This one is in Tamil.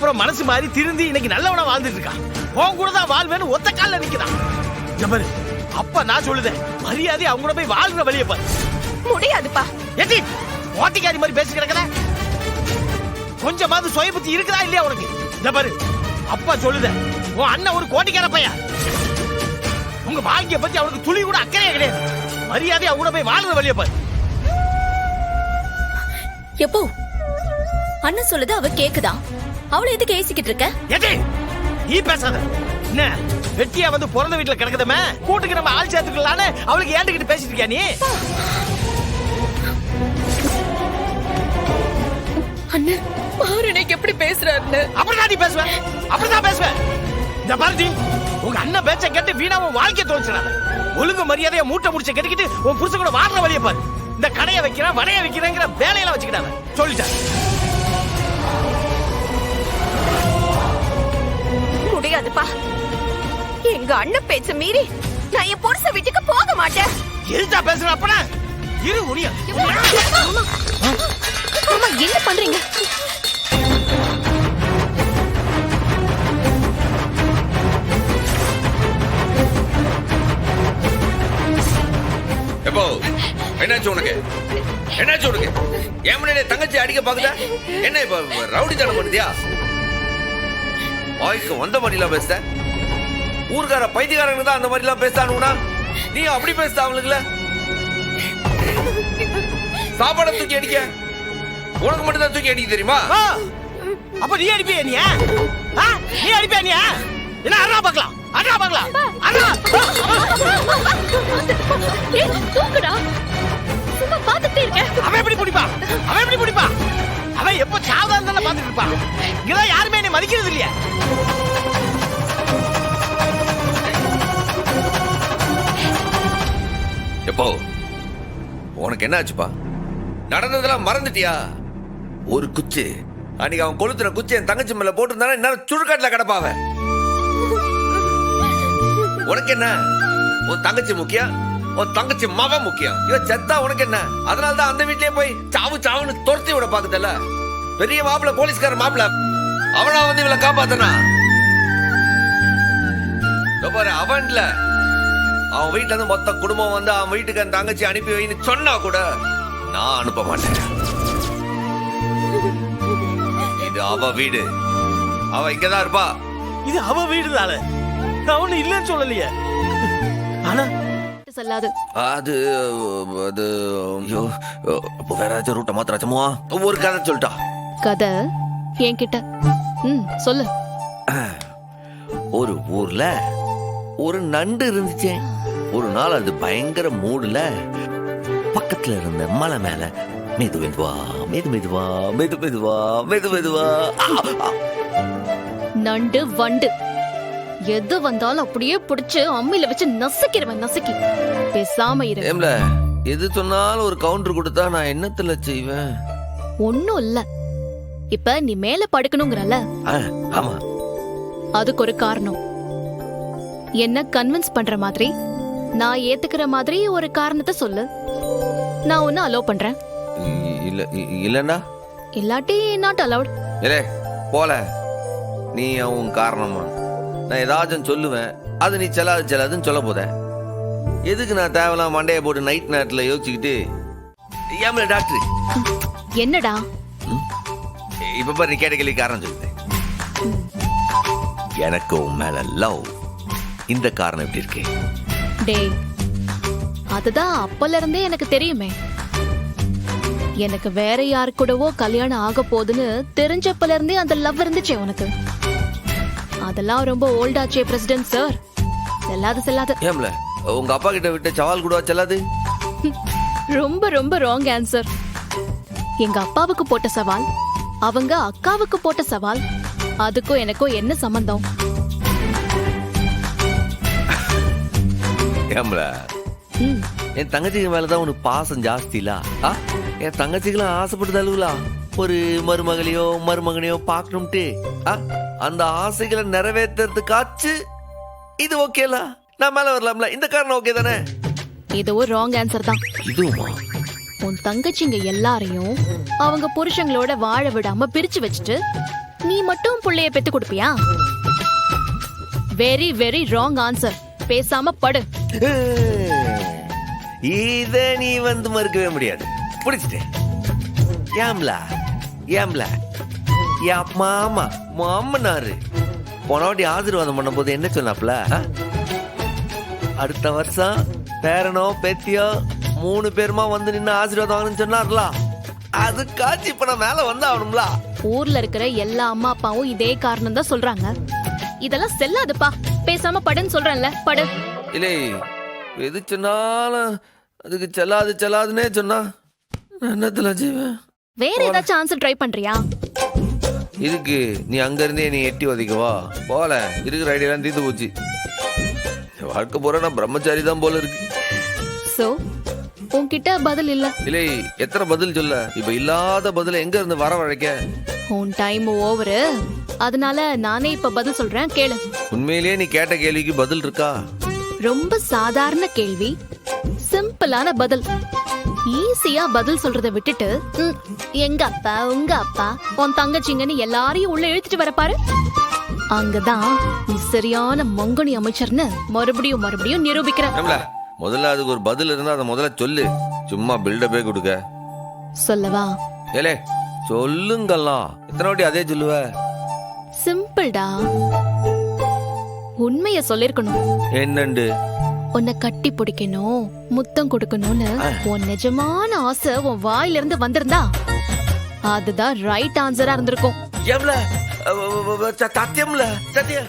அப்புறம் மனசு மாறி திருந்தி இன்னைக்கு நல்லவனா வாழ்ந்துட்டு இருக்கான். உன் கூட தான் வாழ்வேன்னு ஒத்த கால்ல நிக்கிறான். ஜபர், அப்ப நான் சொல்லுதேன், மரியாதை அவங்க கூட போய் வாழ்ற வழியை பாரு. முடியாதுப்பா. ஏடி ஓட்டிக்காரி மாதிரி பேசி கிடக்கல, கொஞ்சமாவது சுய புத்தி இருக்குதா இல்லையா உனக்கு? ஜபர், அப்பா சொல்லுதேன், உன் அண்ணன் ஒரு கோட்டிக்கார பையன். உங்க பாக்கிய பத்தி அவனுக்கு துளி கூட அக்கறையே கிடையாது. மரியாதை அவங்க கூட போய் வாழ்ற வழியை பாரு. எப்போ அண்ணன் சொல்லுது அவ கேக்குதா? அவளை எதுக்கு ஏசிக்கிட்டு இருக்க? ஏடி நீ பேசாத. என்ன வெட்டியா வந்து பிறந்த வீட்டுல கிடக்குதமே, கூட்டுக்கு நம்ம ஆள் சேர்த்துக்கலான்னு அவளுக்கு ஏண்டுகிட்டு பேசிட்டு இருக்கியா நீ? அண்ணன் மாறனைக்கு எப்படி பேசுறாருன்னு. அப்படிதான் நீ பேசுவேன், அப்படிதான் பேசுவேன். இந்த பாரதி, உங்க அண்ணன் பேச்ச கேட்டு வீணாவும் வாழ்க்கை தோல்ச்சிடாத. ஒழுங்கு மரியாதையா மூட்டை முடிச்ச கட்டிக்கிட்டு உன் புருஷன் கூட வாழ்ற வழியை பாரு. இந்த கடையை வைக்கிறேன் வடைய வைக்கிறேங்கிற வேலையெல்லாம் வச்சுக்கிட்டாங்க சொல்லிட்டேன். முடியாதுப்பா. எங்க அண்ணன் பேச்ச மீறி நான் என் புருஷ வீட்டுக்கு போக மாட்டேன். எதுதா பேசுற அப்பனா? இரு உனியா. அம்மா என்ன பண்றீங்க? எப்போ என்னாச்சு உனக்கு? என்னாச்சு உனக்கு? என் முன்னாடி தங்கச்சி அடிக்க பாக்குதா? என்ன இப்ப ரவுடி தனம் பண்ணுதியா? வாய்க்கு வந்த மாதிரிலாம் பேச, ஊர்கார பைத்தியக்காரங்க தான் அந்த மாதிரிலாம் பேசானுனா, நீ அப்படி பேச அவங்களுக்குல சாப்பாடை தூக்கி அடிக்க உனக்கு மட்டும் தான் தூக்கி அடிக்க தெரியுமா? அப்ப நீ அடிப்பியா? நீ நீ அடிப்பியா? நீ என்ன அண்ணா பார்க்கலாம், அண்ணா பார்க்கலாம், அண்ணா தூக்குடா. சும்மா பாத்துட்டே இருக்க. அவன் எப்படி பிடிப்பா? அவன் எப்படி பிடிப்பா? அவன் எப்ப சாவதான் தானே பாத்துட்டு இருப்பான். இங்கதான் யாருமே என்னை மதிக்கிறது இல்லையா? எப்போ உனக்கு என்ன ஆச்சுப்பா? நடந்ததெல்லாம் மறந்துட்டியா? ஒரு குச்சி அன்னைக்கு அவன் கொளுத்துற குச்சி என் தங்கச்சி மேல போட்டிருந்தானே என்ன சுடுகாட்டுல கிடப்பாவ. உனக்கு என்ன? உன் தங்கச்சி முக்கியம், உன் தங்கச்சி மகன் முக்கியம். இவன் செத்தா உனக்கு என்ன? அதனாலதான் அந்த வீட்லயே போய் சாவு சாவுன்னு துரத்தி விட பாக்குதல்ல. பெரிய மாப்பிள்ள, போலீஸ்கார மாப்பிள்ள, அவனா வந்து இவளை காப்பாத்தனா? அவன் இல்ல, அவன் வீட்டுல இருந்து மொத்த குடும்பம் வந்து அவன் வீட்டுக்கு அந்த தங்கச்சி அனுப்பி வைன்னு சொன்னா கூட நான் அனுப்ப மாட்டேன். இது அவ வீடு, அவ இங்கதான் இருப்பா. இது அவ வீடு தானே, அவனு இல்லன்னு சொல்லலையே. ஆனா சொல்லாது. அது அது ஐயோ, வேற ஏதாச்சும் ரூட்டை மாத்திராச்சமோ? ஒரு கதை சொல்லிட்டா. கதை என்கிட்ட சொல்லு. ஒரு ஊர்ல ஒரு நண்டு இருந்துச்சு. ஒரு நாள் அது பயங்கர மூடுல பக்கத்துல இருந்த மலை மேல மெது மெதுவா மெது மெதுவா மெது மெதுவா மெது மெதுவா. நண்டு வண்டு எது வந்தாலும் அப்படியே புடிச்சு அம்மியில வச்சு நசுக்கிடுவேன். நசுக்கி பேசாம இரு. எது சொன்னாலும் ஒரு கவுண்டர் கொடுத்தா நான் என்னத்துல செய்வேன்? ஒண்ணும் இல்ல, இப்ப நீ மேல படுக்கணுங்கிறல, ஆமா, அதுக்கு ஒரு காரணம். என்ன கன்வின்ஸ் பண்ற மாதிரி, நான் ஏத்துக்கிற மாதிரி ஒரு காரணத்தை சொல்லு. நான் ஒன்னு அலோவ் பண்றேன். இல்ல இல்லண்டா, இல்லாட்டி நாட் அலௌட். இல்ல போல, நீ உன் காரணமா நான் ஏதாச்சும் சொல்லுவேன், அது நீ செல்லாதுன்னு சொல்ல போத. எதுக்கு நான் தேவையில்லாம் மண்டைய போட்டு நைட் நேரத்துல யோசிச்சுக்கிட்டு? ஏம்ல டாக்டர் என்னடா இப்ப பாரு, நீ கேட்ட கேள்வி காரணம் சொல்லுதேன். எனக்கு உன் மேல லவ். இந்த காரணம் எப்படி இருக்கு? டேய், அதுதான் அப்பல இருந்தே எனக்கு தெரியுமே. எனக்கு வேற யாரு கூடவோ கல்யாணம் ஆக போகுதுன்னு தெரிஞ்சப்பல இருந்தே அந்த லவ் இருந்துச்சே உனக்கு. அதெல்லாம் ரொம்ப ஓல்டாச்சே பிரசிடென்ட் சார். செல்லாது. ஏம்ல உங்க அப்பா கிட்ட விட்டு சவால் கூட செல்லாது? ரொம்ப ரொம்ப ராங் ஆன்சர். எங்க அப்பாவுக்கு போட்ட சவால், அவங்க அக்காவுக்கு போட்ட சவால், அதுக்கும் எனக்கும் என்ன சம்பந்தம்? ஏம்ல என் தங்கச்சிக்கு மேலதான் உனக்கு பாசம் ஜாஸ்திலா? என் தங்கச்சிக்கெல்லாம் ஆசைப்பட்டு தழுவலாம். ஒரு மருமகளையோ மருமகனையோ பாக்கணும்ட்டு அந்த ஆசைகளை நிறைவேற்றுறதுக்காச்சு இது ஓகேல, நான் மேல வரலாம்ல. இந்த காரணம் ஓகே தானே? இதுவும் ராங் ஆன்சர் தான். இதுவுமா? உன் தங்கச்சிங்க எல்லாரையும் அவங்க புருஷங்களோட வாழ விடாம பிரிச்சு வச்சுட்டு நீ மட்டும் புள்ளைய பெத்து கொடுப்பியா? Very very wrong answer. பேசாம படு. இத நீ வந்து மறுக்கவே முடியாது. பிடிச்சிட்டேன். ஏம்ல ஏம்ல யா மாமா மாமனாரு போனவாட்டி ஆசீர்வாதம் பண்ணும் போது என்ன சொன்னாப்ல? அடுத்த வருஷம் பேரனோ பேத்தியோ 3 பேருமா வந்து நின்று ஆசீர்வாதம் வாங்கணும்னு சொன்னார்ல. அது காட்சி இப்ப நான் மேல வந்து ஆகணும்ல. ஊர்ல இருக்கிற எல்லா அம்மா அப்பாவும் இதே காரணம் தான் சொல்றாங்க. இதெல்லாம் செல்லாதுப்பா. பேசாம படுன்னு சொல்றேன்ல, படு. இல்லை எது சொன்னாலும் அதுக்கு செல்லாதுன்னே சொன்னா என்னத்துல செய்வேன்? வேற ஏதாச்சும் ஆன்சர் ட்ரை பண்றியா? இதுக்கு நீ அங்க இருந்தே நீ எட்டி உதைக்கவா? போல இருக்கிற ஐடியாலாம் தீர்த்து போச்சு. வாழ்க்கை போற நான் பிரம்மச்சாரி தான் போல இருக்கு. சோ உன்கிட்ட பதில் இல்ல. இல்லை எத்தனை பதில் சொல்ல? இப்ப இல்லாத பதில எங்க இருந்து வரவழைக்க? உன் டைம் ஓவரு. அதனால நானே இப்ப பதில் சொல்றேன், கேளு. உண்மையிலேயே நீ கேட்ட கேள்விக்கு பதில் இருக்கா? ரொம்ப சாதாரண கேள்வி, சிம்பிளான பதில். ஈஸியா பதில் சொல்றத விட்டுட்டு எங்க அப்பா உங்க அப்பா உன் தங்கச்சிங்கன்னு எல்லாரையும் உள்ள இழுத்துட்டு வர பாரு. அங்கதான் நீ சரியான மங்கனி அமைச்சர்னு மறுபடியும் மறுபடியும் நிரூபிக்கிற. முதல்ல அதுக்கு ஒரு பதில் இருந்தா அதை முதல்ல சொல்லு. சும்மா பில்டப்பே கொடுக்க. சொல்லவா? ஏலே சொல்லுங்கல்லாம். எத்தனை வாட்டி அதே சொல்லுவ? சிம்பிள்டா. உண்மைய சொல்லிருக்கணும். என்னண்டு? உன்னை கட்டி பிடிக்கணும், முத்தம் கொடுக்கணும்னு உன் நிஜமான ஆசை உன் வாயில இருந்து வந்திருந்தா அதுதான் ரைட் ஆன்சரா இருந்திருக்கும். சத்தியம்ல சத்தியம்